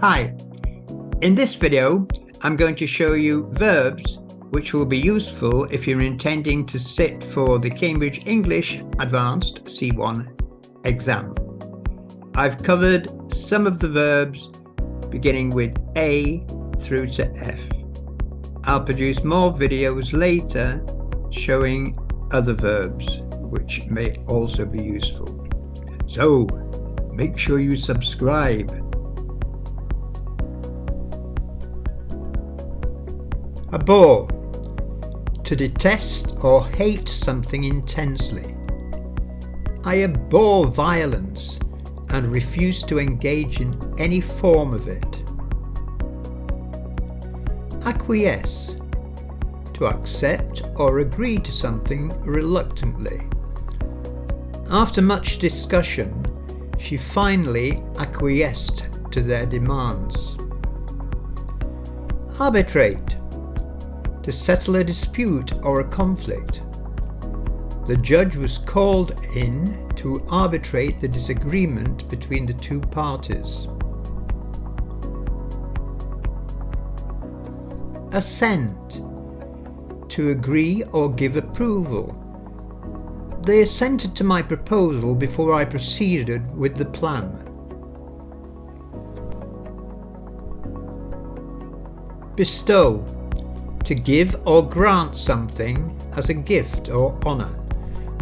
Hi, in this video I'm going to show you verbs which will be useful if you're intending to sit for the Cambridge English Advanced C1 exam. I've covered some of the verbs beginning with A through to F. I'll produce more videos later showing other verbs which may also be useful. So make sure you subscribe. Abhor, to detest or hate something intensely. I abhor violence and refuse to engage in any form of it. Acquiesce, to accept or agree to something reluctantly. After much discussion, she finally acquiesced to their demands. Arbitrate, to settle a dispute or a conflict. The judge was called in to arbitrate the disagreement between the two parties. Assent, to agree or give approval. They assented to my proposal before I proceeded with the plan. Bestow, to give or grant something as a gift or honour.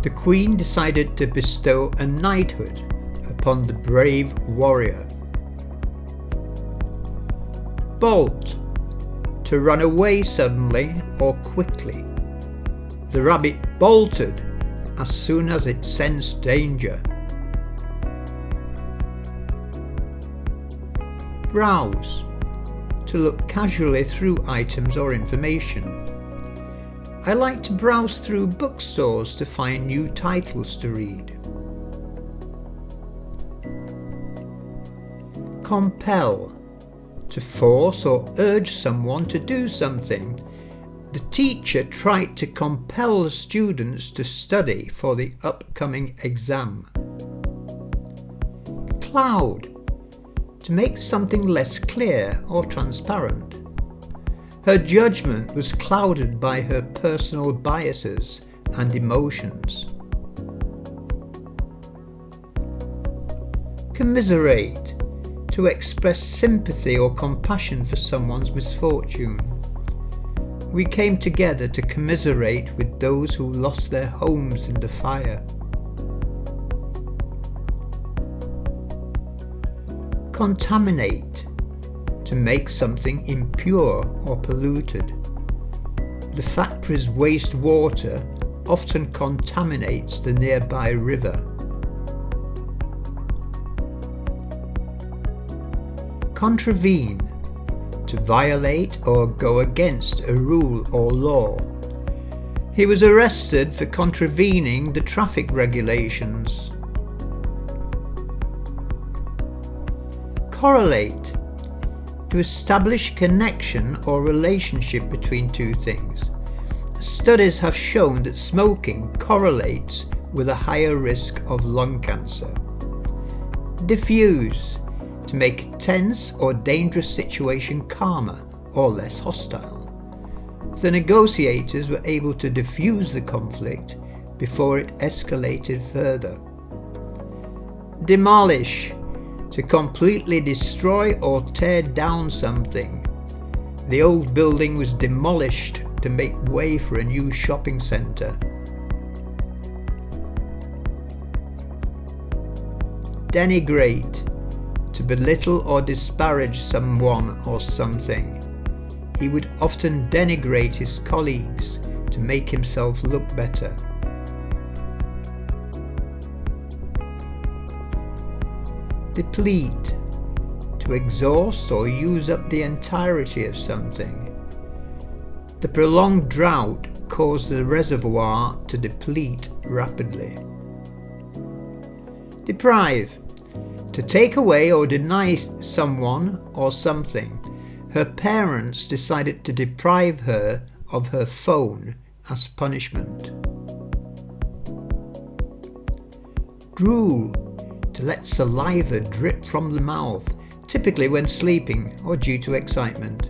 The Queen decided to bestow a knighthood upon the brave warrior. Bolt, to run away suddenly or quickly. The rabbit bolted as soon as it sensed danger. Browse, to look casually through items or information. I like to browse through bookstores to find new titles to read. Compel, to force or urge someone to do something. The teacher tried to compel the students to study for the upcoming exam. Cloud, to make something less clear or transparent. Her judgment was clouded by her personal biases and emotions. Commiserate, to express sympathy or compassion for someone's misfortune. We came together to commiserate with those who lost their homes in the fire. Contaminate, to make something impure or polluted. The factory's wastewater often contaminates the nearby river. Contravene, to violate or go against a rule or law. He was arrested for contravening the traffic regulations. Correlate, to establish connection or relationship between two things. Studies have shown that smoking correlates with a higher risk of lung cancer. Diffuse, to make a tense or dangerous situation calmer or less hostile. The negotiators were able to diffuse the conflict before it escalated further. Demolish, to completely destroy or tear down something. The old building was demolished to make way for a new shopping centre. Denigrate, to belittle or disparage someone or something. He would often denigrate his colleagues to make himself look better. Deplete, to exhaust or use up the entirety of something. The prolonged drought caused the reservoir to deplete rapidly. Deprive, to take away or deny someone or something. Her parents decided to deprive her of her phone as punishment. Drool, to let saliva drip from the mouth typically when sleeping or due to excitement.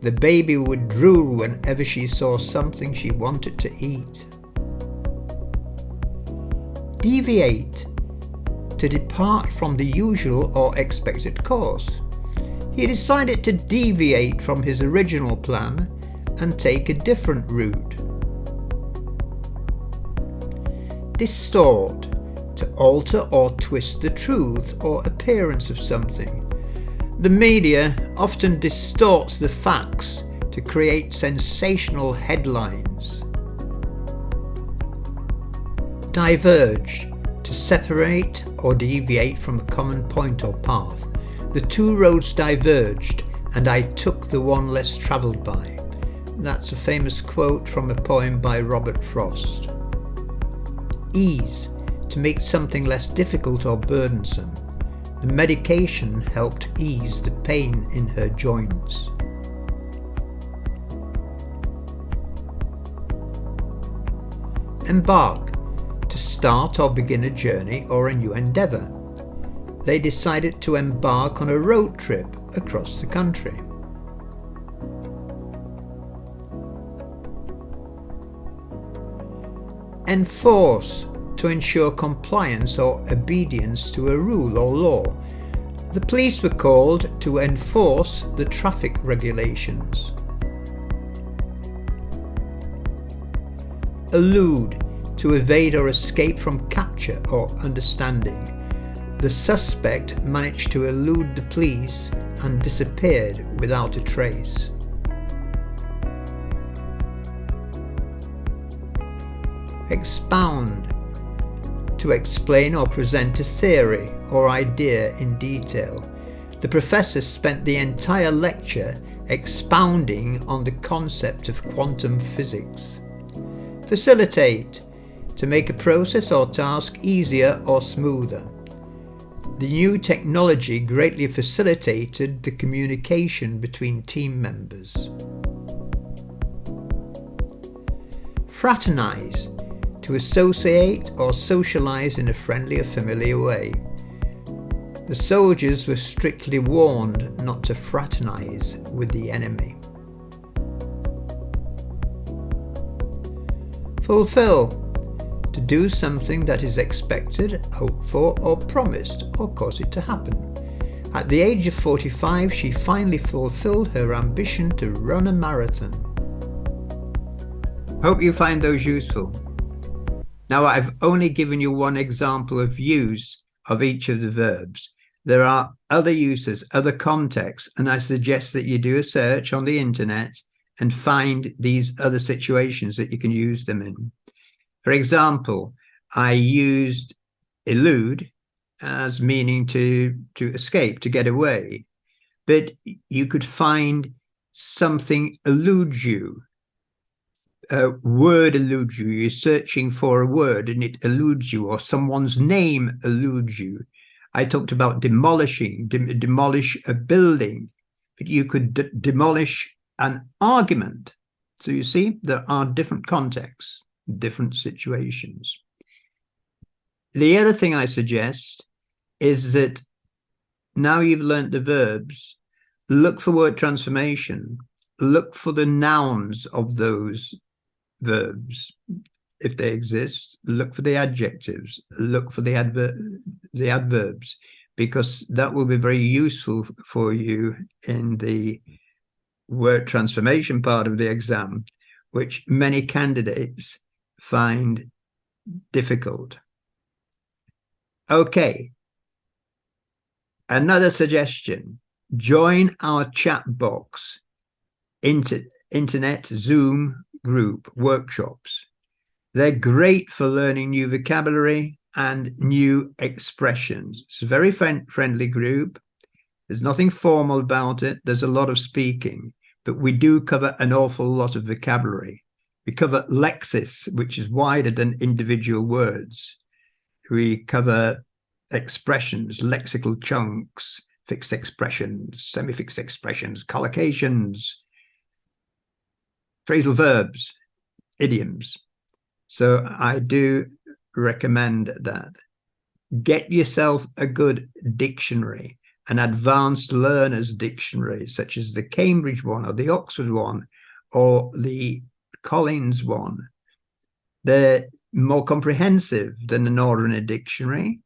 The baby would drool whenever she saw something she wanted to eat. Deviate, to depart from the usual or expected course. He decided to deviate from his original plan and take a different route. Distort, to alter or twist the truth or appearance of something. The media often distorts the facts to create sensational headlines. Diverge, to separate or deviate from a common point or path. The two roads diverged, and I took the one less travelled by. That's a famous quote from a poem by Robert Frost. Ease, to make something less difficult or burdensome. The medication helped ease the pain in her joints. Embark, to start or begin a journey or a new endeavour. They decided to embark on a road trip across the country. Enforce, to ensure compliance or obedience to a rule or law. The police were called to enforce the traffic regulations. Elude, to evade or escape from capture or understanding. The suspect managed to elude the police and disappeared without a trace. Expound, to explain or present a theory or idea in detail. The professor spent the entire lecture expounding on the concept of quantum physics. Facilitate, to make a process or task easier or smoother. The new technology greatly facilitated the communication between team members. Fraternize, to associate or socialize in a friendly or familiar way. The soldiers were strictly warned not to fraternize with the enemy. Fulfill, to do something that is expected, hoped for, or promised, or cause it to happen. At the age of 45, she finally fulfilled her ambition to run a marathon. Hope you find those useful. Now, I've only given you one example of use of each of the verbs. There are other uses, other contexts, and I suggest that you do a search on the internet and find these other situations that you can use them in. For example, I used elude as meaning to escape, to get away, but you could find something eludes you. A word eludes you. You're searching for a word and it eludes you, or someone's name eludes you. I talked about demolishing, demolish a building, but you could demolish an argument. So you see, there are different contexts, different situations. The other thing I suggest is that now you've learnt the verbs, look for word transformation, look for the nouns of those verbs if they exist, look for the adjectives, look for the adverbs, because that will be very useful for you in the word transformation part of the exam, which many candidates find difficult. Okay, another suggestion: join our Chatterbox internet Zoom group workshops. They're great for learning new vocabulary and new expressions. It's a very friendly group. There's nothing formal about it. There's a lot of speaking, but we do cover an awful lot of vocabulary. We cover Lexis, which is wider than individual words. We cover expressions, lexical chunks, fixed expressions, semi-fixed expressions, collocations, phrasal verbs, idioms. So I do recommend that. Get yourself a good dictionary. an advanced learners dictionary, such as the Cambridge one or the Oxford one or the Collins one. They're more comprehensive than an ordinary dictionary.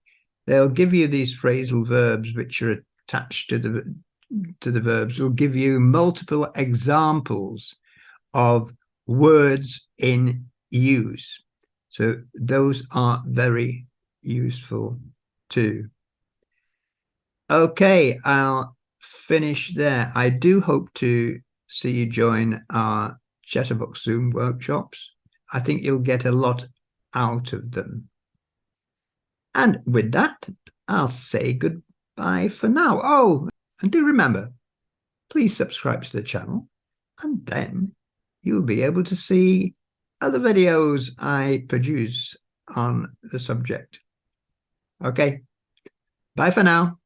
They'll give you these phrasal verbs which are attached to the verbs. Will give you multiple examples of words in use. So those are very useful too. Okay, I'll finish there. I do hope to see you join our Chatterbox Zoom workshops. I think you'll get a lot out of them. And with that, I'll say goodbye for now. Oh, and do remember, please subscribe to the channel, and then you'll be able to see other videos I produce on the subject. Okay, bye for now.